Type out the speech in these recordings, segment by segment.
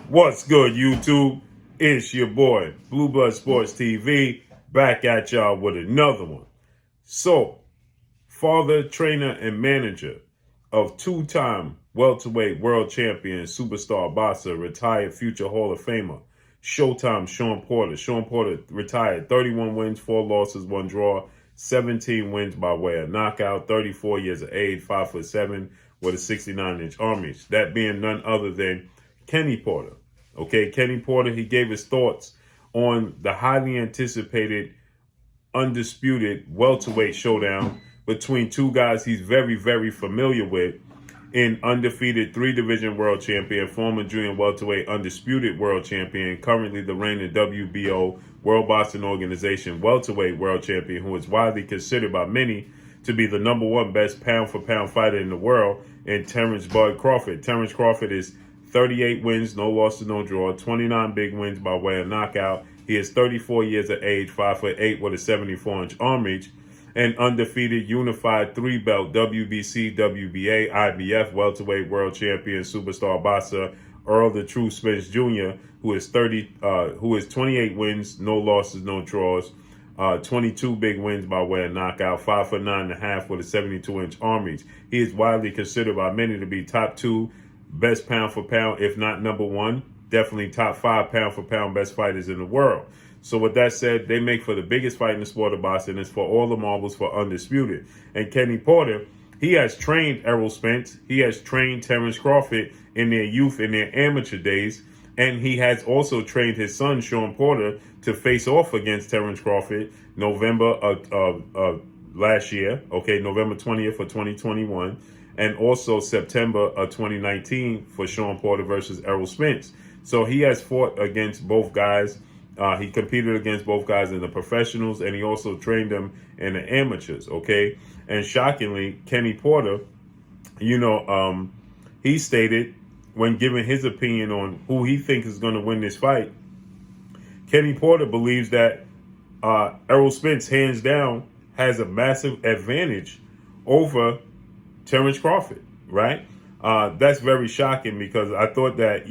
What's good, YouTube? It's your boy, Blue Blood Sports TV, back at y'all with another one. So, father, trainer, and manager of two-time welterweight world champion, superstar boxer, retired future Hall of Famer, Showtime Shawn Porter. Shawn Porter retired 31 wins, 4 losses, 1 draw, 17 wins by way of knockout, 34 years of age, 5'7", with a 69-inch arm reach. That being none other than Kenny Porter. Okay, Kenny Porter, he gave his thoughts on the highly anticipated, undisputed welterweight showdown between two guys he's very, very familiar with in undefeated 3-division world champion, former junior welterweight undisputed world champion, currently the reigning WBO, World Boxing Organization welterweight world champion, who is widely considered by many to be the #1 best pound-for-pound fighter in the world, and Terence Bud Crawford. Terence Crawford is 38 wins, no losses, no draw, 29 big wins by way of knockout. He is 34 years of age, 5'8" with a 74-inch arm reach, and undefeated unified 3-belt WBC, WBA, IBF welterweight world champion, superstar boxer Errol the True Spence Jr., who is 28 wins, no losses, no draws, 22 big wins by way of knockout, 5'9.5" with a 72-inch arm reach. He is widely considered by many to be top 2 best pound for pound, if not #1, definitely top 5 pound for pound best fighters in the world. So with that said, they make for the biggest fight in the sport of boxing. It's for all the marbles for undisputed. And Kenny Porter, he has trained Errol Spence. He has trained Terence Crawford in their youth, in their amateur days. And he has also trained his son, Shawn Porter, to face off against Terence Crawford November of last year, okay, November 20th of 2021. And also September of 2019 for Shawn Porter versus Errol Spence. So he has fought against both guys. He competed against both guys in the professionals, and he also trained them in the amateurs, okay? And shockingly, Kenny Porter, he stated when giving his opinion on who he thinks is going to win this fight, Kenny Porter believes that Errol Spence, hands down, has a massive advantage over Terence Crawford, right? That's very shocking because I thought that,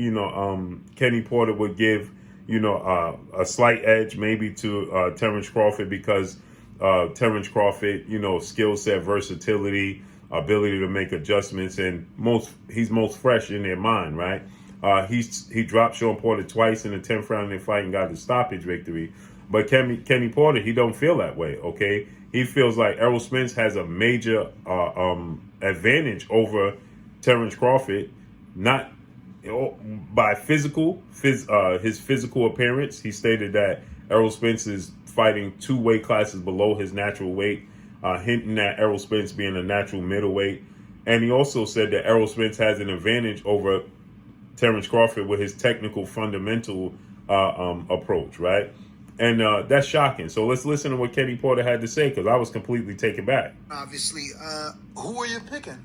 Kenny Porter would give, a slight edge maybe to Terence Crawford because Terence Crawford, skill set, versatility, ability to make adjustments, and he's most fresh in their mind, right? He dropped Shawn Porter twice in the 10th round of their fight and got the stoppage victory. But Kenny Porter, he don't feel that way, okay? He feels like Errol Spence has a major advantage over Terence Crawford, not by his physical appearance. He stated that Errol Spence is fighting 2 weight classes below his natural weight, hinting at Errol Spence being a natural middleweight. And he also said that Errol Spence has an advantage over Terence Crawford with his technical fundamental approach, right? And that's shocking. So let's listen to what Kenny Porter had to say, because I was completely taken back. Obviously, who are you picking?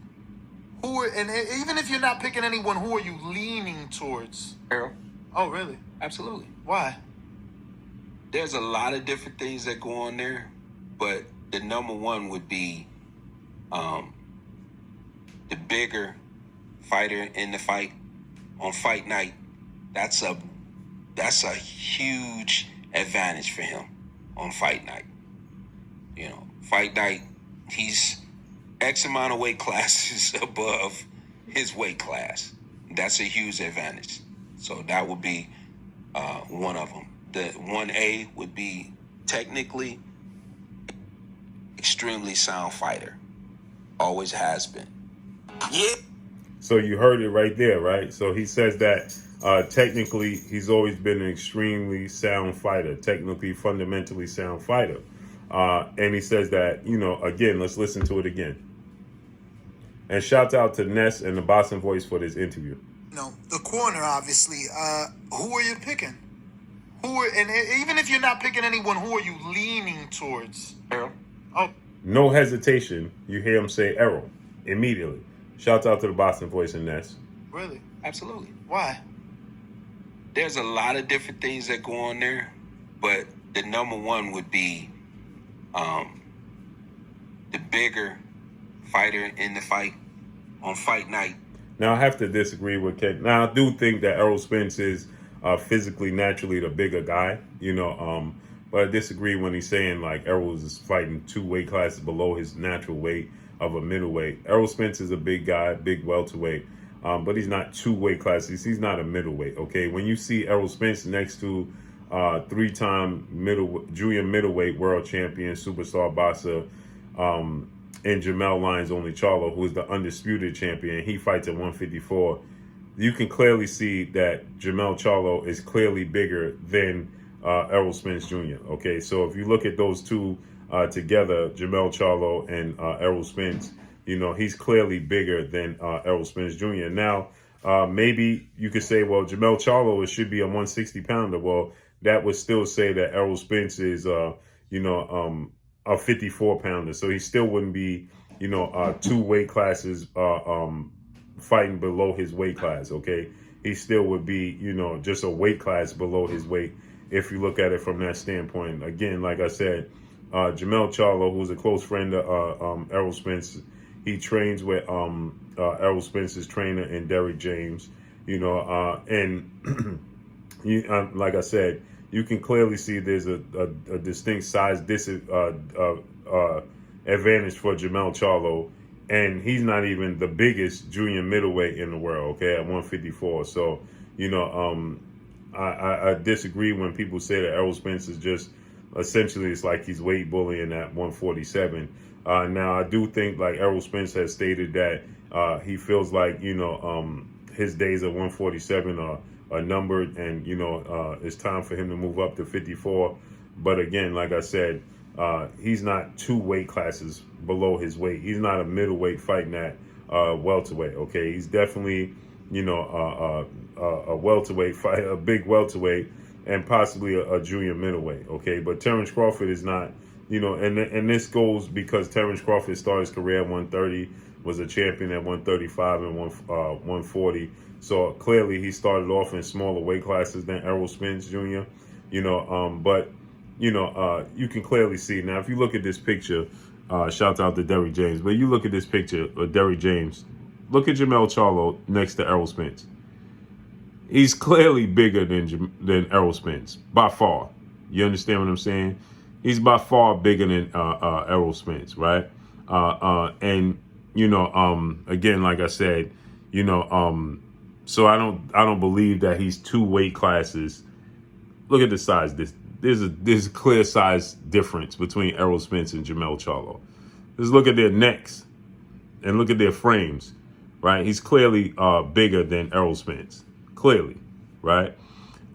And even if you're not picking anyone, who are you leaning towards? Errol. Oh, really? Absolutely. Why? There's a lot of different things that go on there, but the #1 would be the bigger fighter in the fight on fight night. That's a huge advantage for him on fight night. Fight night, he's X amount of weight classes above his weight class. That's a huge advantage. So that would be one of them. The 1A would be technically extremely sound fighter. Always has been. Yeah. So you heard it right there, right? So he says that technically he's always been an extremely sound fighter, technically, fundamentally sound fighter. And he says that, again, let's listen to it again. And shout out to Ness and the Boston Voice for this interview. The corner, obviously. Who are you picking? And even if you're not picking anyone, who are you leaning towards? Errol. Oh. No hesitation. You hear him say Errol immediately. Shout out to the Boston Voice and Ness. Really? Absolutely. Why? There's a lot of different things that go on there, but the #1 would be the bigger fighter in the fight on fight night. Now, I have to disagree with Ken. Now, I do think that Errol Spence is physically, naturally the bigger guy, but I disagree when he's saying like Errol is fighting 2 weight classes below his natural weight of a middleweight. Errol Spence is a big guy, big welterweight, but he's not 2 weight classes. He's not a middleweight, okay? When you see Errol Spence next to 3-time junior middleweight world champion, superstar boxer, and Jamel Lyons Only Charlo, who is the undisputed champion, he fights at 154. You can clearly see that Jamel Charlo is clearly bigger than Errol Spence Jr. Okay, so if you look at those two together, Jamel Charlo and Errol Spence, he's clearly bigger than Errol Spence Jr. Now, maybe you could say, well, Jamel Charlo should be a 160 pounder. Well, that would still say that Errol Spence is, a 54 pounder. So he still wouldn't be, 2 weight classes fighting below his weight class. Okay. He still would be, just a weight class below his weight if you look at it from that standpoint. Again, like I said, Jamel Charlo, who's a close friend of Errol Spence, he trains with Errol Spence's trainer and Derrick James, and like I said, you can clearly see there's a distinct size advantage for Jamel Charlo, and he's not even the biggest junior middleweight in the world, okay, at 154. So, I disagree when people say that Errol Spence is just essentially, it's like he's weight bullying at 147. Now, I do think, like Errol Spence has stated, that he feels like, his days at 147 are numbered, and it's time for him to move up to 54. But again, like I said, he's not 2 weight classes below his weight. He's not a middleweight fighting at welterweight. Okay, he's definitely a welterweight fight, a big welterweight, and possibly a junior middleweight. Okay, but Terence Crawford is not. And this goes because Terence Crawford started his career at 130, was a champion at 135 and 140. So clearly he started off in smaller weight classes than Errol Spence Jr. But you can clearly see now, if you look at this picture, shout out to Derrick James, but you look at this picture of Derrick James, look at Jamel Charlo next to Errol Spence. He's clearly bigger than Errol Spence by far. You understand what I'm saying? He's by far bigger than Errol Spence, right? And again, like I said, so I don't believe that he's 2 weight classes. Look at the size. There's a clear size difference between Errol Spence and Jamel Charlo. Just look at their necks and look at their frames, right? He's clearly bigger than Errol Spence, clearly, right?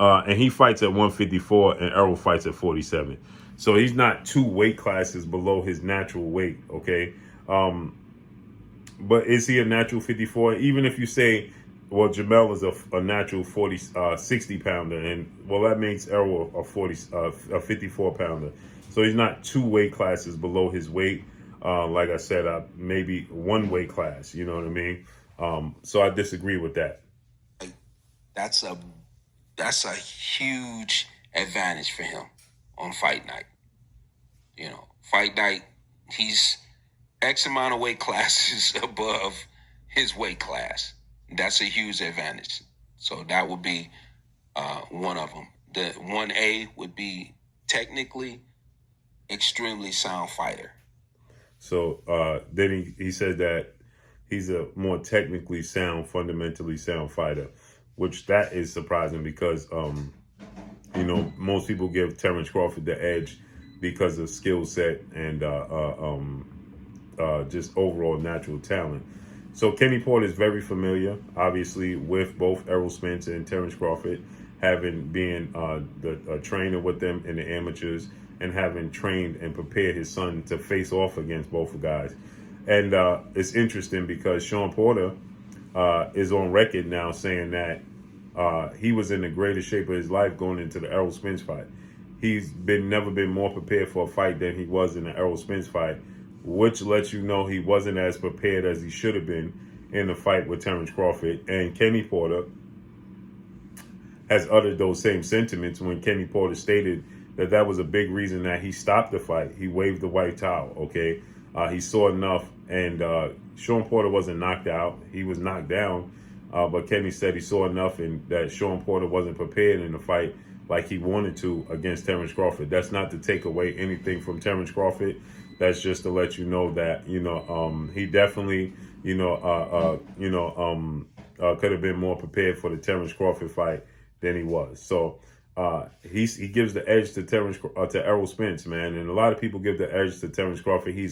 And he fights at 154 and Errol fights at 47. So he's not 2 weight classes below his natural weight, okay? But is he a natural 54? Even if you say, well, Jamel is a natural 60 pounder, and well, that makes Errol a 54 pounder. So he's not 2 weight classes below his weight. Like I said, maybe 1 weight class. You know what I mean? So I disagree with that. That's a huge advantage for him on fight night. Fight night, he's X amount of weight classes above his weight class. That's a huge advantage. So that would be one of them. The 1A would be technically extremely sound fighter. So then he said that he's a more technically sound, fundamentally sound fighter, which that is surprising because, most people give Terence Crawford the edge because of skill set and just overall natural talent. So Kenny Porter is very familiar, obviously, with both Errol Spence and Terence Crawford, having been a trainer with them in the amateurs and having trained and prepared his son to face off against both guys. And it's interesting because Shawn Porter is on record now saying that he was in the greatest shape of his life going into the Errol Spence fight. He's never been more prepared for a fight than he was in the Errol Spence fight, which lets you know he wasn't as prepared as he should have been in the fight with Terence Crawford. And Kenny Porter has uttered those same sentiments when Kenny Porter stated that was a big reason that he stopped the fight. He waved the white towel, okay? He saw enough, and Shawn Porter wasn't knocked out. He was knocked down, But Kenny said he saw enough and that Shawn Porter wasn't prepared in the fight like he wanted to against Terence Crawford. That's not to take away anything from Terence Crawford. That's just to let you know that, he definitely, could have been more prepared for the Terence Crawford fight than he was. So he gives the edge to to Errol Spence, man. And a lot of people give the edge to Terence Crawford. He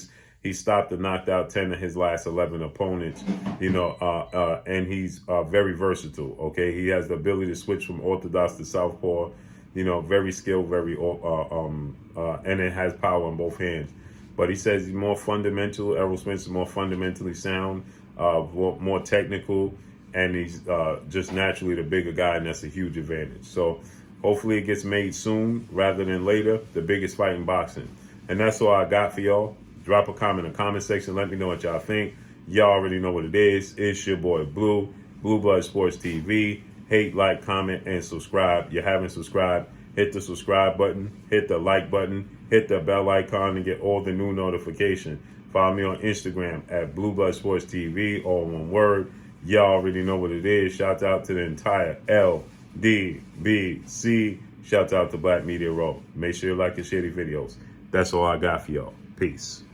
stopped and knocked out 10 of his last 11 opponents, and he's very versatile, okay? He has the ability to switch from orthodox to southpaw, very skilled, and it has power in both hands. But he says he's more fundamental. Errol Spence is more fundamentally sound, more technical, and he's just naturally the bigger guy, and that's a huge advantage. So hopefully it gets made soon rather than later, the biggest fight in boxing. And that's all I got for y'all. Drop a comment in the comment section. Let me know what y'all think. Y'all already know what it is. It's your boy Blue, Blue Blood Sports TV. Hate, like, comment, and subscribe. You haven't subscribed, hit the subscribe button, hit the like button, hit the bell icon to get all the new notifications. Follow me on Instagram at Blue Blood Sports TV, all one word. Y'all already know what it is. Shout out to the entire LDBC. Shout out to Black Media Row. Make sure you like and share the videos. That's all I got for y'all. Peace.